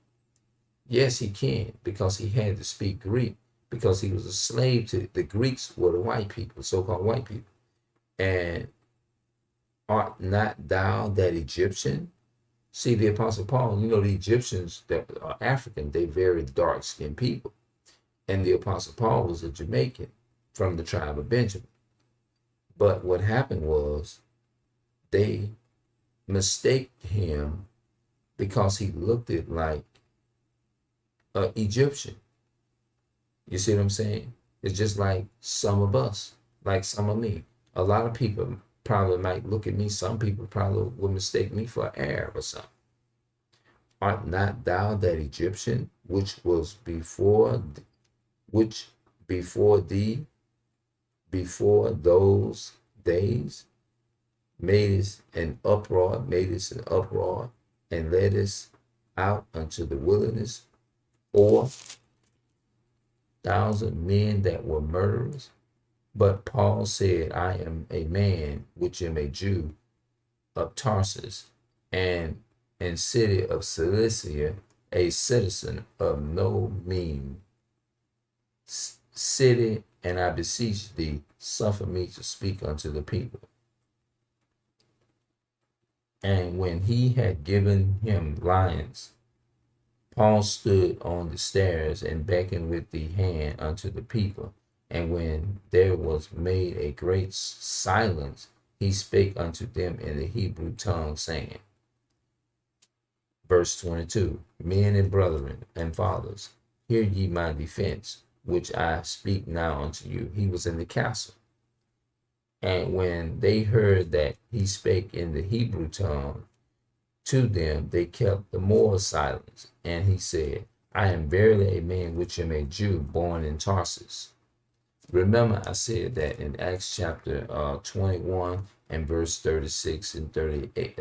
Yes, he can, because he had to speak Greek, because he was a slave to the Greeks, were the white people, so-called white people. And art not thou that Egyptian? See, the Apostle Paul, you know, the Egyptians that are African, they very dark-skinned people. And the Apostle Paul was a Jamaican from the tribe of Benjamin. But what happened was they mistaked him because he looked like an Egyptian. You see what I'm saying? It's just like some of us, like some of me. A lot of people probably might look at me. Some people probably would mistake me for an Arab or something. Art not thou that Egyptian which before thee, before those days, madest an uproar, and leddest out unto the wilderness 4,000 men that were murderers? But Paul said, I am a man which am a Jew of Tarsus, and city of Cilicia, a citizen of no mean city, and I beseech thee, suffer me to speak unto the people. And when he had given him lions, Paul stood on the stairs and beckoned with the hand unto the people. And when there was made a great silence, he spake unto them in the Hebrew tongue, saying, verse 22, men and brethren and fathers, hear ye my defense, which I speak now unto you. He was in the castle. And when they heard that he spake in the Hebrew tongue to them, they kept the more silence. And he said, I am verily a man which am a Jew, born in Tarsus. Remember, I said that in Acts chapter 21 and verse 36 and 38,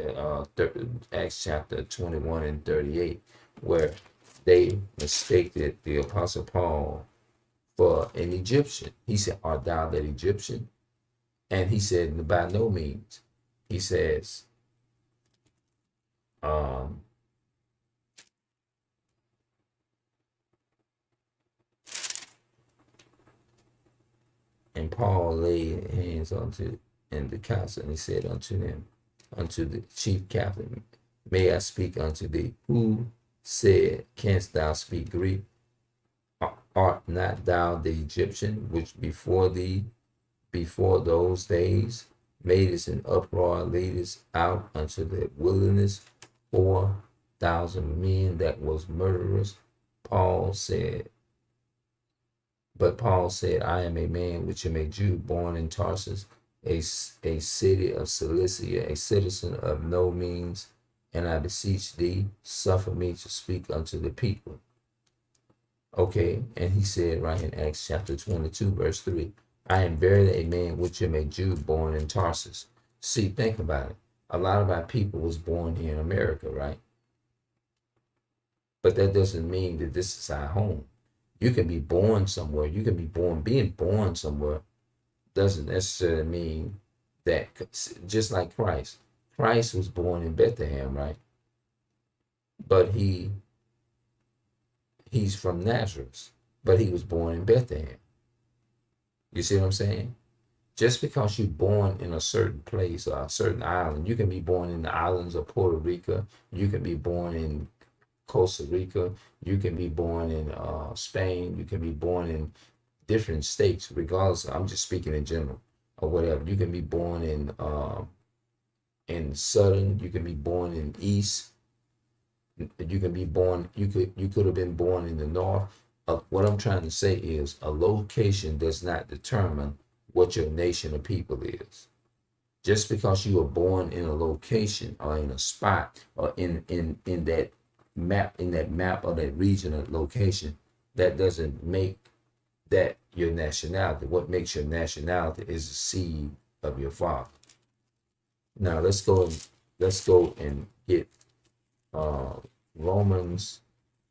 Acts chapter 21 and 38, where they mistaken the Apostle Paul for an Egyptian. He said, art thou that Egyptian? And he said, by no means. He says, and Paul laid hands unto in the council, and he said unto them, unto the chief captain, may I speak unto thee? Who said, canst thou speak Greek? Art not thou the Egyptian, which before thee, before those days, madest an uproar, leadest out unto the wilderness 4,000 men that was murderers? But Paul said, I am a man which am a Jew, born in Tarsus, a city of Cilicia, a citizen of no means, and I beseech thee, suffer me to speak unto the people. Okay, and he said right in Acts chapter 22, verse 3, I am verily a man which am a Jew, born in Tarsus. See, think about it. A lot of our people was born here in America, right? But that doesn't mean that this is our home. You can be born somewhere. You can be born, being born somewhere doesn't necessarily mean that, just like Christ. Christ was born in Bethlehem, right? But he's from Nazareth, but he was born in Bethlehem. You see what I'm saying? Just because you're born in a certain place or a certain island, you can be born in the islands of Puerto Rico, you can be born in Costa Rica, you can be born in Spain, you can be born in different states, regardless. I'm just speaking in general or whatever. You can be born in southern, you can be born in east, you can be born, you could have been born in the north. What I'm trying to say is a location does not determine what your nation of people is. Just because you were born in a location or in a spot or in that map of that region or location, that doesn't make that your nationality. What makes your nationality is the seed of your father. Now let's go and get Romans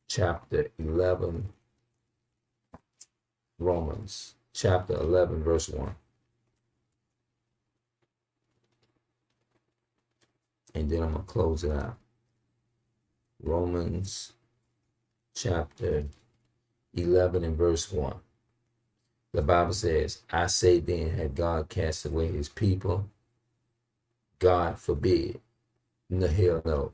chapter 11. Romans chapter 11 verse 1. And then I'm going to close it out. Romans chapter 11 and verse 1. The Bible says, I say then, had God cast away his people? God forbid. No, hell no.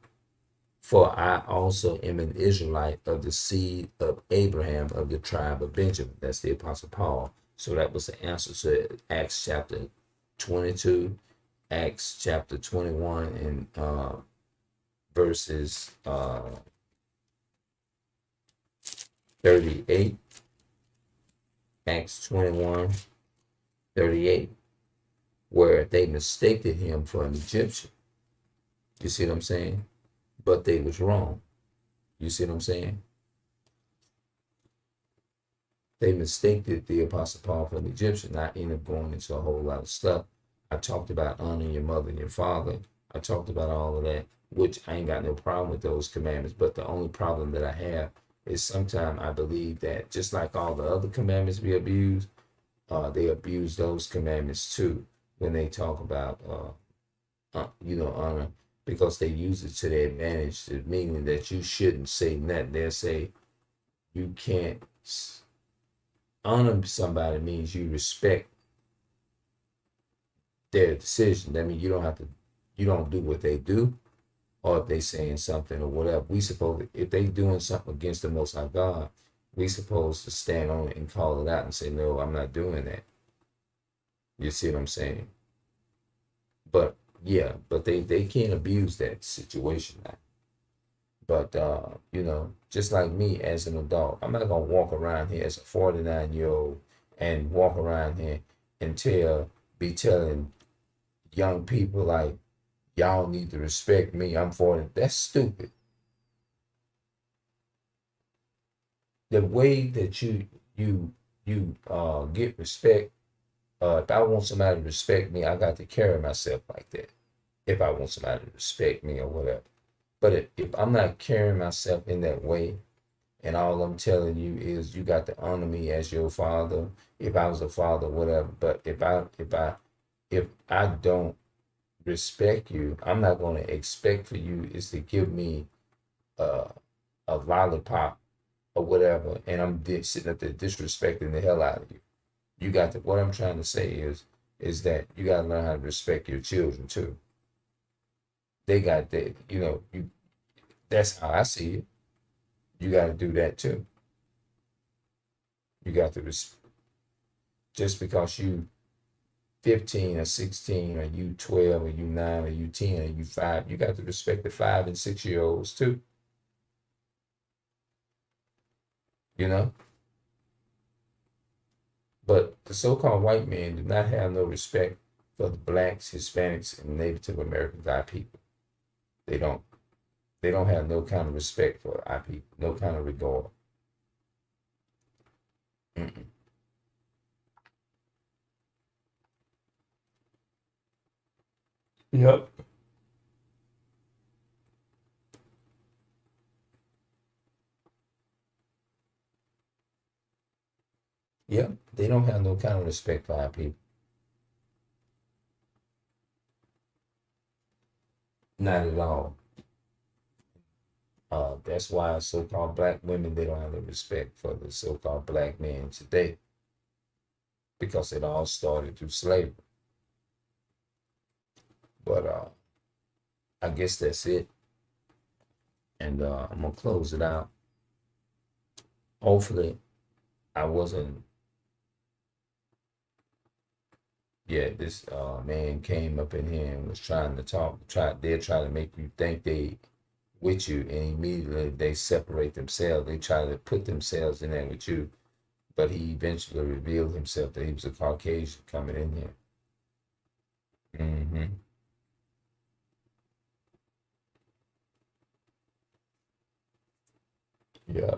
For I also am an Israelite of the seed of Abraham of the tribe of Benjamin. That's the Apostle Paul. So that was the answer to Acts chapter 22, Acts chapter 21, and verses 38. Acts 21:38, where they mistaken him for an Egyptian. You see what I'm saying? But they was wrong. You see what I'm saying? They mistaken the Apostle Paul for an Egyptian. I ended up going into a whole lot of stuff. I talked about honoring your mother and your father. I talked about all of that, which I ain't got no problem with those commandments. But the only problem that I have is sometimes I believe that just like all the other commandments we abuse, they abuse those commandments too when they talk about, honor, because they use it to their advantage, meaning that you shouldn't say nothing. They'll say you can't. Honor somebody means you respect their decision. That means you don't do what they do, or if they saying something or whatever. If they doing something against the Most High God, we supposed to stand on it and call it out and say, no, I'm not doing that. You see what I'm saying? But yeah, but they can't abuse that situation now. But just like me as an adult, I'm not gonna walk around here as a 49-year-old and walk around here and be telling young people like, y'all need to respect me. I'm 40. That's stupid. The way that you get respect, if I want somebody to respect me, I got to carry myself like that. If I want somebody to respect me or whatever. But if I'm not carrying myself in that way, and all I'm telling you is you got to honor me as your father, if I was a father, whatever. But if I don't respect you, I'm not going to expect for you is to give me a lollipop or whatever, and I'm sitting up there disrespecting the hell out of you. You got to. What I'm trying to say is that you got to learn how to respect your children too. They got that. That's how I see it. You got to do that too. You got to just because you 15 or 16 or you 12 or you 9 or you 10 or you 5, you got to respect the 5 and 6-year-olds too. But the so-called white men do not have no respect for the blacks, Hispanics, and Native Americans, our people. They don't. They don't have no kind of respect for our people, no kind of regard. Mm-mm. Yep. Yep. They don't have no kind of respect for our people. Not at all. That's why so-called black women, they don't have no respect for the so-called black men today, because it all started through slavery. But I guess that's it. And I'm gonna close it out. Hopefully, I wasn't. Yeah, this man came up in here and was trying to talk. They're trying to make you think they with you, and immediately they separate themselves. They try to put themselves in there with you, but he eventually revealed himself that he was a Caucasian coming in here. Mm-hmm. Yeah,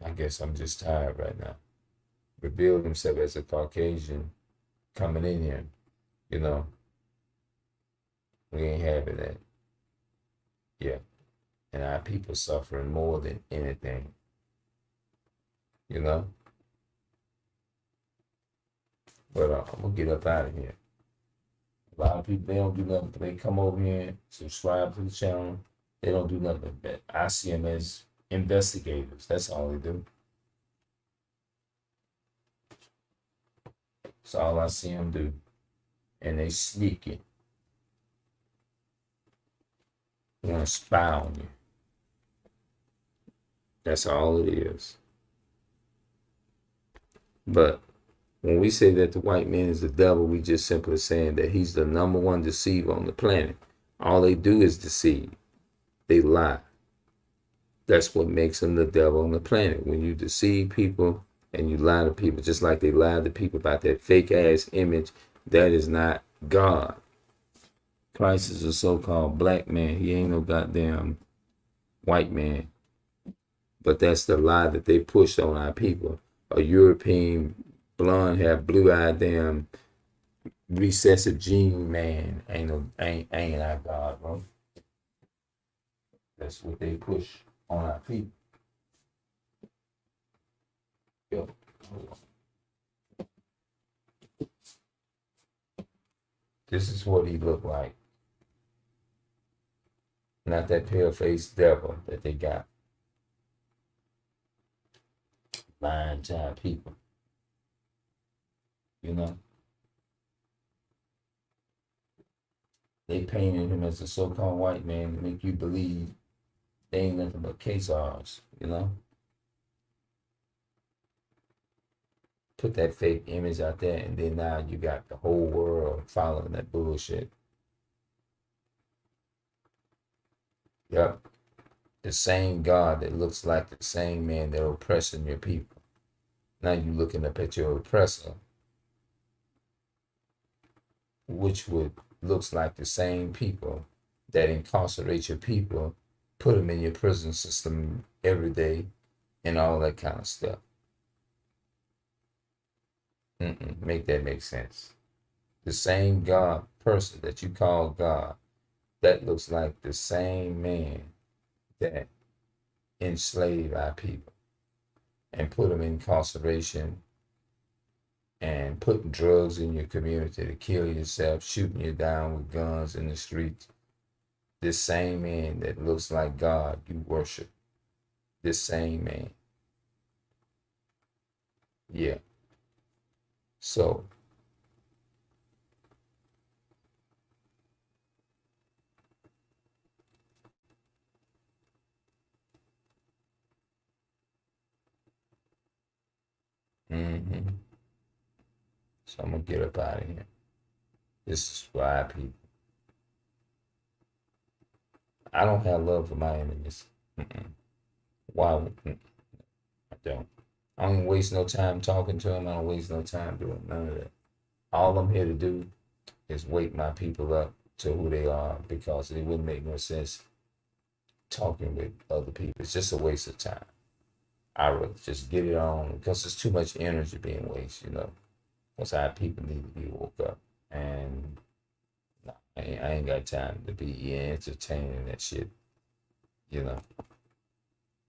I guess I'm just tired right now. Revealed himself as a Caucasian coming in here. You know, we ain't having that. Yeah, and our people suffering more than anything. You know, but I'm gonna get up out of here. A lot of people, they don't do nothing. They come over here, subscribe to the channel. They don't do nothing. But I see them as investigators. That's all they do. That's all I see them do. And they sneaky. They want to spy on you. That's all it is. But when we say that the white man is the devil, we just simply saying that he's the number one deceiver on the planet. All they do is deceive. They lie. That's what makes him the devil on the planet. When you deceive people, And you lie to people just like they lied to people about that fake ass image. That is not God. Christ is a so-called black man. He ain't no goddamn white man. But that's the lie that they pushed on our people. A European blonde hair, blue-eyed damn recessive gene man ain't our God, bro. That's what they push on our people. Yo, this is what he looked like. Not that pale-faced devil that they got lying to our people. You know, they painted him as a so-called white man to make you believe they ain't nothing but Esau's, you know? Put that fake image out there, and then now you got the whole world following that bullshit. Yep. The same God that looks like the same man that oppressing your people. Now you looking up at your oppressor, which would looks like the same people that incarcerate your people, put them in your prison system every day, and all that kind of stuff. Make that make sense. The same God person that you call God, that looks like the same man that enslaved our people and put them in incarceration and putting drugs in your community to kill yourself, shooting you down with guns in the streets. This same man that looks like God you worship. This same man. Yeah. So, so I'm gonna get up out of here. This is why people. I don't have love for my enemies. Why? I don't. I don't waste no time talking to them. I don't waste no time doing none of that. All I'm here to do is wake my people up to who they are, because it wouldn't make no sense talking with other people. It's just a waste of time. I would just get it on, because there's too much energy being wasted, you know. Because our people need to be woke up. And no, I ain't got time to be entertaining that shit, you know.